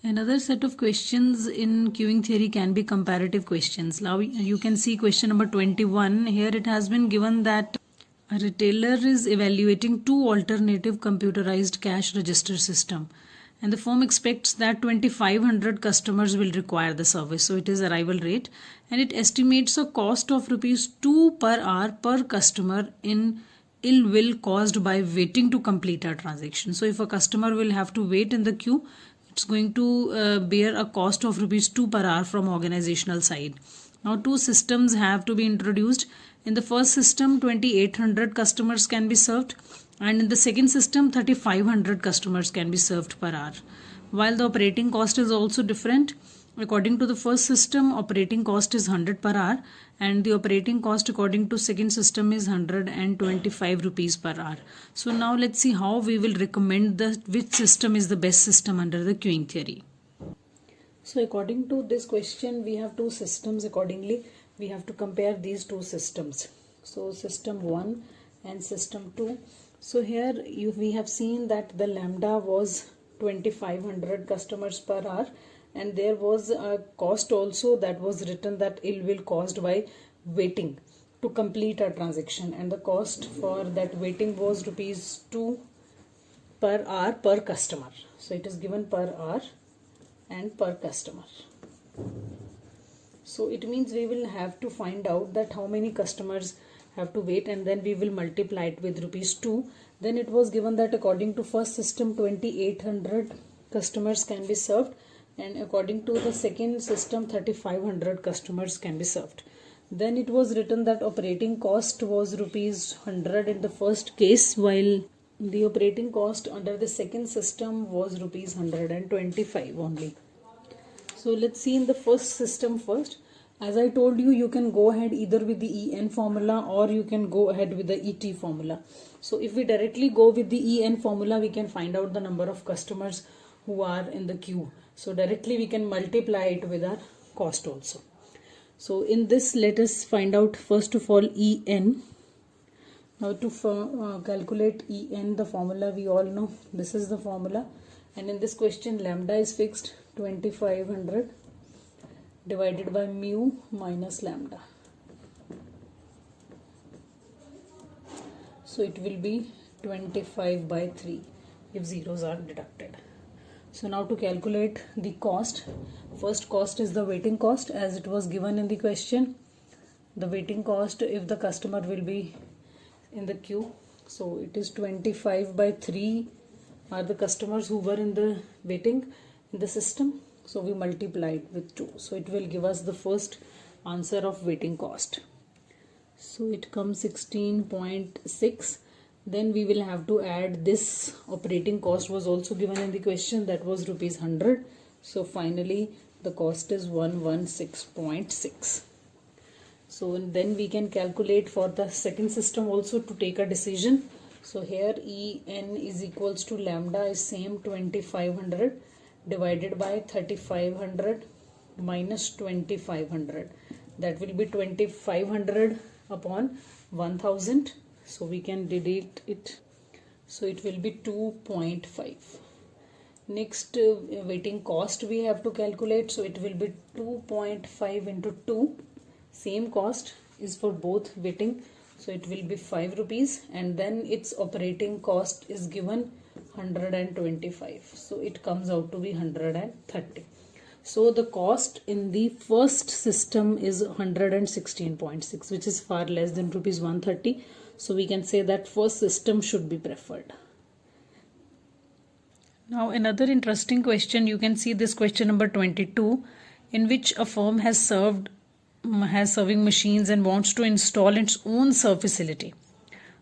Another set of questions in queuing theory can be comparative questions. Now you can see question number 21. Here it has been given that a retailer is evaluating two alternative computerized cash register system, and the firm expects that 2500 customers will require the service. So it is arrival rate, and it estimates a cost of rupees 2 per hour per customer in ill will caused by waiting to complete a transaction. So if a customer will have to wait in the queue, it's going to bear a cost of rupees 2 per hour from organizational side. Now two systems have to be introduced. In the first system 2800 customers can be served, and in the second system 3500 customers can be served per hour. While the operating cost is also different, according to the first system operating cost is 100 per hour, and the operating cost according to second system is 125 rupees per hour. So now let's see how we will recommend which system is the best system under the queuing theory. So according to this question we have two systems. Accordingly we have to compare these two systems. So system 1 and system 2. So here we have seen that the lambda was 2500 customers per hour, and there was a cost also that was written that ill will caused by waiting to complete a transaction, and the cost for that waiting was rupees 2 per hour per customer. So it is given per hour and per customer. So it means we will have to find out that how many customers have to wait, and then we will multiply it with rupees 2. Then it was given that according to first system 2800 customers can be served, and according to the second system 3500 customers can be served. Then it was written that operating cost was rupees 100 in the first case, while the operating cost under the second system was rupees 125 only. So let's see in the first system first. As I told you, you can go ahead either with the EN formula or you can go ahead with the ET formula. So if we directly go with the EN formula, we can find out the number of customers who are in the queue. So directly we can multiply it with our cost also. So in this, let us find out first of all EN. Now to calculate EN, the formula we all know. This is the formula, and in this question lambda is fixed 2500 divided by mu minus lambda. So it will be 25 by 3 if zeros are deducted. So now to calculate the cost, first cost is the waiting cost as it was given in the question. The waiting cost if the customer will be in the queue. So it is 25 by 3 are the customers who were in the waiting in the system. So we multiply it with 2. So it will give us the first answer of waiting cost. So it comes 16.6. Then we will have to add this operating cost was also given in the question, that was rupees 100. So finally the cost is 116.6. So then we can calculate for the second system also to take a decision. So here EN is equals to lambda is same 2500 divided by 3500 minus 2500. That will be 2500 upon 1000. So we can deduct it. So it will be 2.5. Next waiting cost we have to calculate. So it will be 2.5 into 2. Same cost is for both waiting. So it will be 5 rupees, and then its operating cost is given 125. So it comes out to be 130. So the cost in the first system is 116.6, which is far less than rupees 130. So we can say that first system should be preferred. Now another interesting question, you can see this question number 22, in which a firm has serving machines and wants to install its own serve facility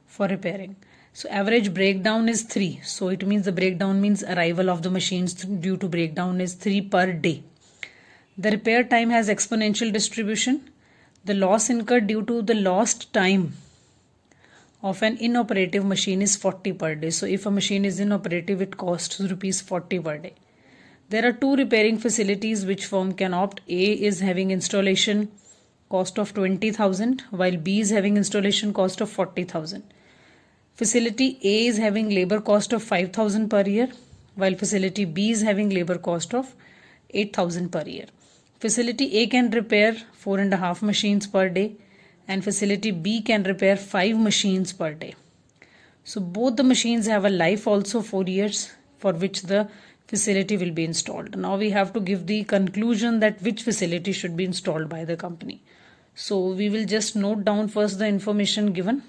for repairing. So average breakdown is 3. So it means the breakdown means arrival of the machines due to breakdown is 3 per day. The repair time has exponential distribution. The loss incurred due to the lost time of an inoperative machine is 40 per day. So if a machine is inoperative, it costs rupees 40 per day. There are two repairing facilities which firm can opt. A is having installation cost of 20,000 while B is having installation cost of 40,000. Facility A is having labor cost of 5,000 per year while facility B is having labor cost of 8,000 per year. Facility A can repair 4.5 machines per day, and facility B can repair 5 machines per day. So both the machines have a life also 4 years for which the facility will be installed. Now we have to give the conclusion that which facility should be installed by the company. So we will just note down first the information given.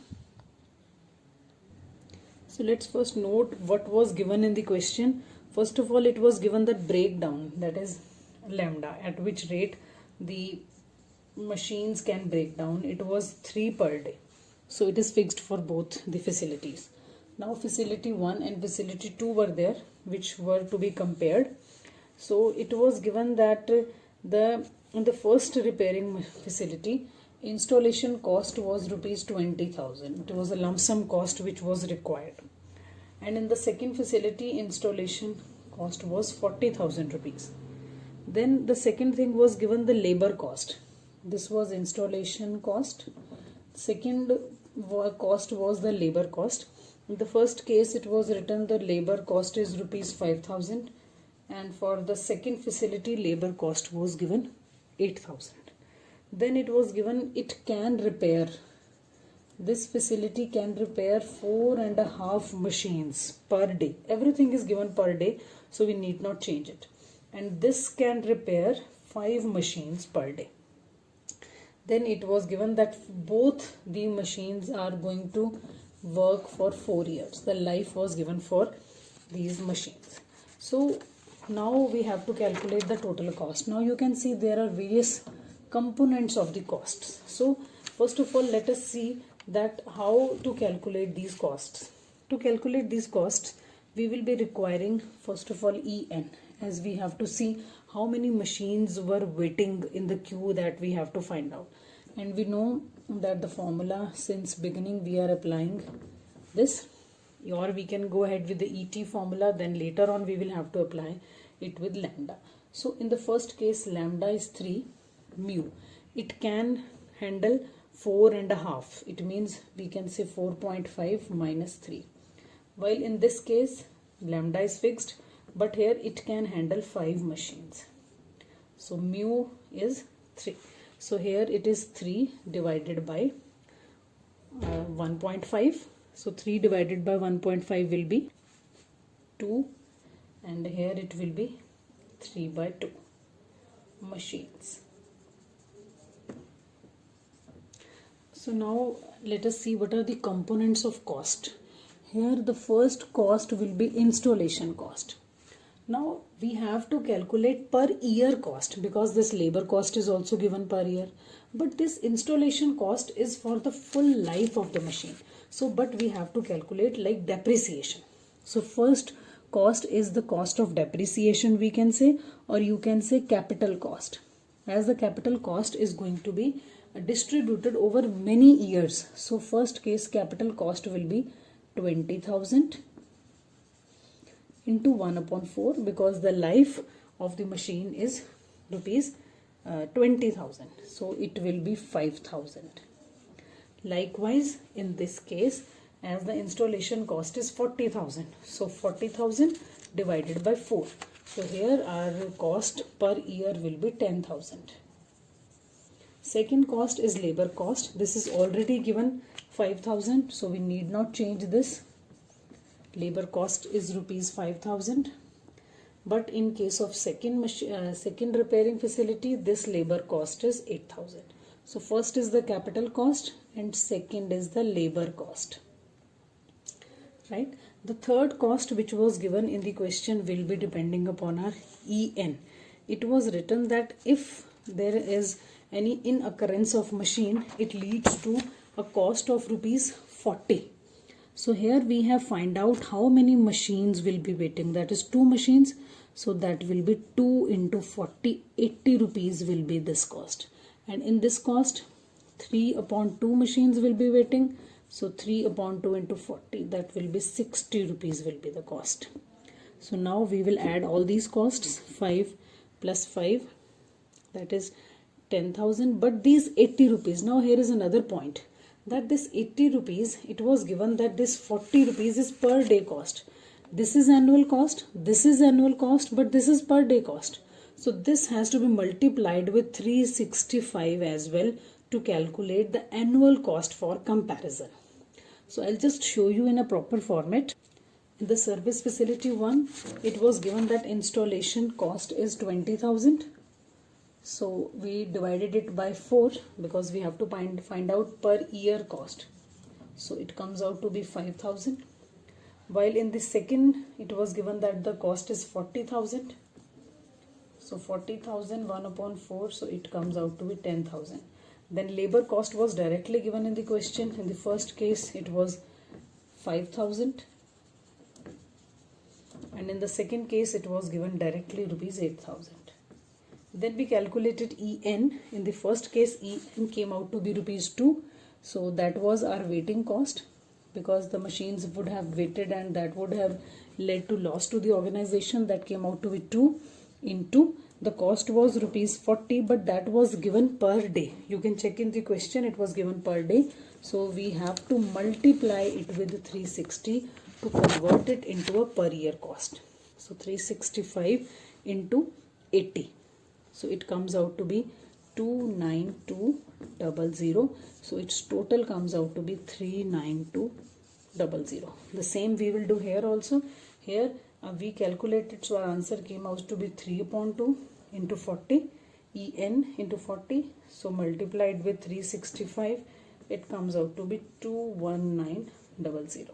So let's first note what was given in the question. First of all, it was given that breakdown, that is lambda, at which rate the machines can break down. It was 3 per day. So it is fixed for both the facilities. Now facility 1 and facility 2 were there, which were to be compared. So it was given that in the first repairing facility, installation cost was rupees 20,000. It was a lump sum cost which was required. And in the second facility, installation cost was 40,000 rupees. Then the second thing was given the labor cost. This was installation cost. Second cost was the labor cost. In the first case, it was written the labor cost is rupees 5,000, and for the second facility, labor cost was given 8,000. Then it was given it can repair. This facility can repair 4.5 machines per day. Everything is given per day, so we need not change it. And this can repair 5 machines per day. Then it was given that both the machines are going to work for 4 years. The life was given for these machines. So now we have to calculate the total cost. Now you can see there are various components of the costs. So first of all, let us see that how to calculate these costs. To calculate these costs, we will be requiring first of all EN, as we have to see how many machines were waiting in the queue that we have to find out. And we know that the formula, since beginning we are applying this, or we can go ahead with the ET formula, then later on we will have to apply it with lambda. So in the first case, lambda is 3 mu. It can handle 4.5. It means we can say 4.5 minus 3. While in this case, lambda is fixed, but here it can handle 5 machines. So mu is 3. So here it is 3 divided by 1.5. So 3 divided by 1.5 will be 2, and here it will be 3 by 2 machines. So now let us see what are the components of cost. Here the first cost will be installation cost. Now we have to calculate per year cost, because this labor cost is also given per year. But this installation cost is for the full life of the machine. So but we have to calculate like depreciation. So first cost is the cost of depreciation, we can say, or you can say capital cost, as the capital cost is going to be distributed over many years. So first case, capital cost will be 20,000 into 1/4, because the life of the machine is rupees 20,000. So it will be 5,000. Likewise, in this case, as the installation cost is 40,000, so 40,000 divided by 4. So here our cost per year will be 10,000. Second cost is labor cost. This is already given 5,000, so we need not change this. Labor cost is rupees 5,000. But in case of second repairing facility, this labor cost is 8,000. So first is the capital cost and second is the labor cost. Right? The third cost which was given in the question will be depending upon our EN. It was written that if there is any inoccurrence of machine, it leads to a cost of rupees 40. So here we have find out how many machines will be waiting. That is 2 machines. So that will be 2 into 40, 80 rupees will be this cost. And in this cost, 3/2 machines will be waiting. So 3/2 into 40, that will be 60 rupees will be the cost. So now we will add all these costs. 5 plus 5, that is 10,000. But these 80 rupees, now here is another point, that this 80 rupees, it was given that this 40 rupees is per day cost. This is annual cost, this is annual cost, but this is per day cost. So this has to be multiplied with 365 as well to calculate the annual cost for comparison. So I'll just show you in a proper format. In the service facility 1, it was given that installation cost is 20,000. So we divided it by 4 because we have to find out per year cost. So it comes out to be 5,000. While in the second, it was given that the cost is 40,000. So 40,000 1 upon 4, so it comes out to be 10,000. Then labor cost was directly given in the question. In the first case, it was 5,000. And in the second case, it was given directly rupees 8,000. Then we calculated EN. In the first case, EN came out to be rupees 2. So that was our waiting cost, because the machines would have waited and that would have led to loss to the organization. That came out to be 2 into the cost was rupees 40, but that was given per day. You can check in the question, it was given per day. So we have to multiply it with 360 to convert it into a per year cost. So 365 into 80. So it comes out to be 29200. So its total comes out to be 39200. The same we will do here also. Here we calculated, so our answer came out to be 3 upon 2 into 40, EN into 40. So multiplied with 365, it comes out to be 21900.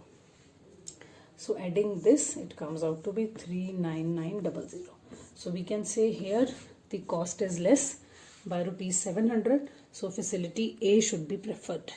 So adding this, it comes out to be 39900. So we can say here the cost is less by rupees 700. So facility A should be preferred.